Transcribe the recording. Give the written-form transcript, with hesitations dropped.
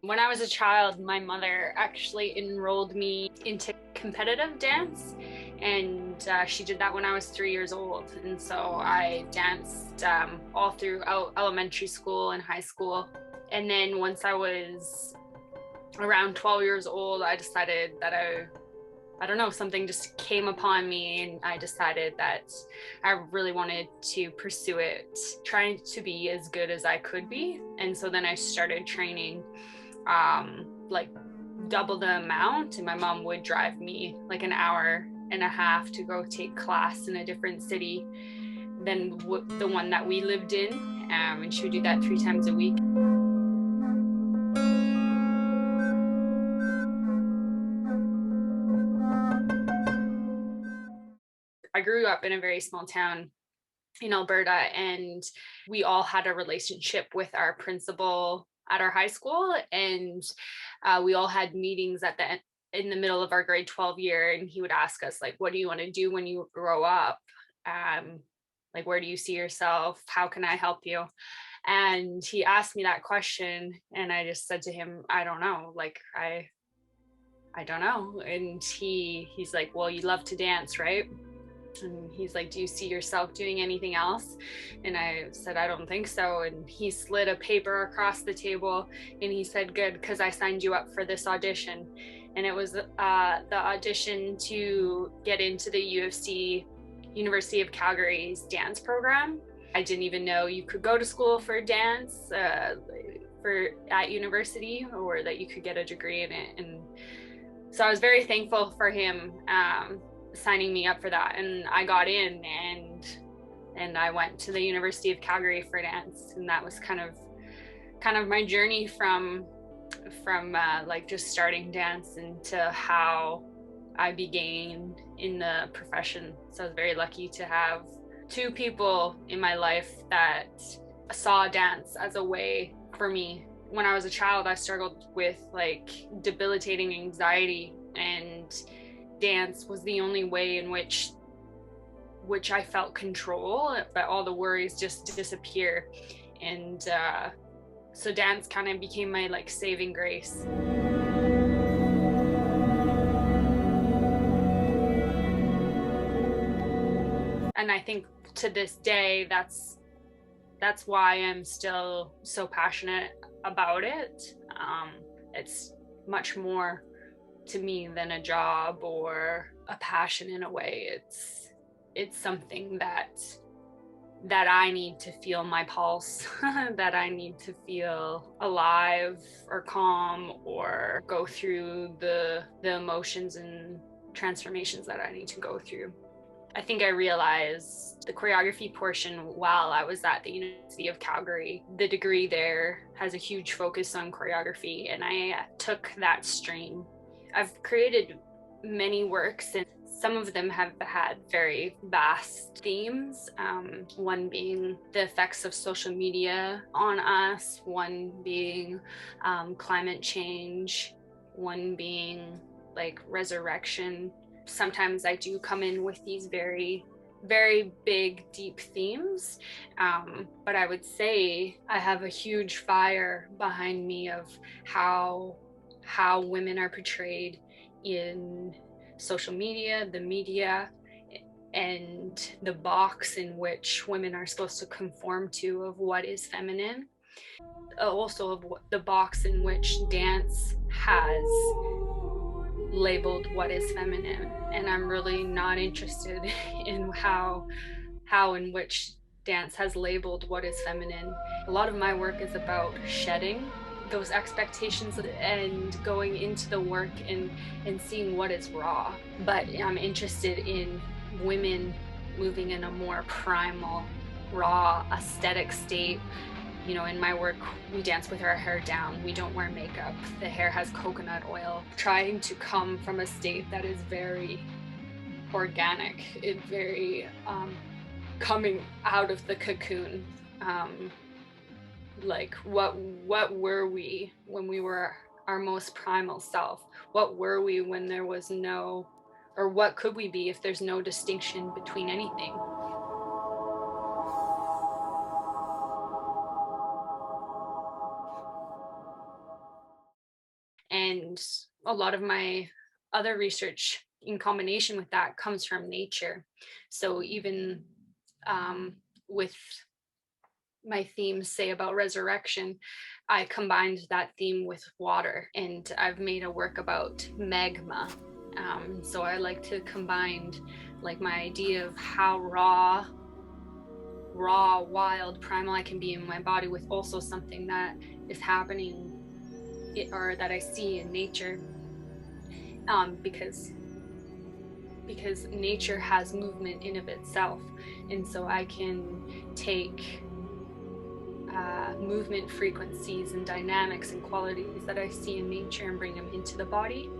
When I was a child, my mother actually enrolled me into competitive dance, and she did that when I was 3 years old. And so I danced all throughout elementary school and high school. And then once I was around 12 years old, I decided that I don't know, something just came upon me, and I decided that I really wanted to pursue it, trying to be as good as I could be. And so then I started training like double the amount, and my mom would drive me like an hour and a half to go take class in a different city than the one that we lived in, and she would do that 3 times a week. I grew up in a very small town in Alberta, and we all had a relationship with our principal at our high school, and we all had meetings in the middle of our grade 12 year, and he would ask us like, what do you want to do when you grow up? um, like, where do you see yourself? How can I help you? And he asked me that question, and I just said to him, I don't know, like I don't know. And he's like, well, you love to dance, right? And he's like, do you see yourself doing anything else? And I said, I don't think so. And he slid a paper across the table, and he said, good, because I signed you up for this audition. And it was the audition to get into the UFC, University of Calgary's dance program. I didn't even know you could go to school for dance at university, or that you could get a degree in it. And so I was very thankful for him signing me up for that, and I got in, and I went to the University of Calgary for dance, and that was kind of my journey from like just starting dance into how I began in the profession. So I was very lucky to have two people in my life that saw dance as a way for me. When I was a child, I struggled with like debilitating anxiety, and dance was the only way in which I felt control, but all the worries just disappear. And so dance kind of became my like saving grace. And I think to this day, that's why I'm still so passionate about it. It's much more to me than a job or a passion. In a way, it's something that I need to feel my pulse, that I need to feel alive or calm, or go through the emotions and transformations that I need to go through. I think I realized the choreography portion while I was at the University of Calgary. The degree there has a huge focus on choreography, and I took that stream. I've created many works, and some of them have had very vast themes. One being the effects of social media on us, one being climate change, one being like resurrection. Sometimes I do come in with these very, very big, deep themes, but I would say I have a huge fire behind me of how women are portrayed in social media, the media, and the box in which women are supposed to conform to of what is feminine. Also of the box in which dance has labeled what is feminine. And I'm really not interested in how in which dance has labeled what is feminine. A lot of my work is about shedding those expectations and going into the work and seeing what is raw. But I'm interested in women moving in a more primal, raw, aesthetic state. You know, in my work, we dance with our hair down. We don't wear makeup. The hair has coconut oil. Trying to come from a state that is very organic, very coming out of the cocoon. Like what were we when we were our most primal self? What were we when there was no, or what could we be if there's no distinction between anything? And a lot of my other research in combination with that comes from nature. So even with my themes, say about resurrection, I combined that theme with water, and I've made a work about magma. So I like to combine like my idea of how raw, wild, primal I can be in my body with also something that is happening or that I see in nature, because nature has movement in of itself, and so I can take movement frequencies and dynamics and qualities that I see in nature and bring them into the body.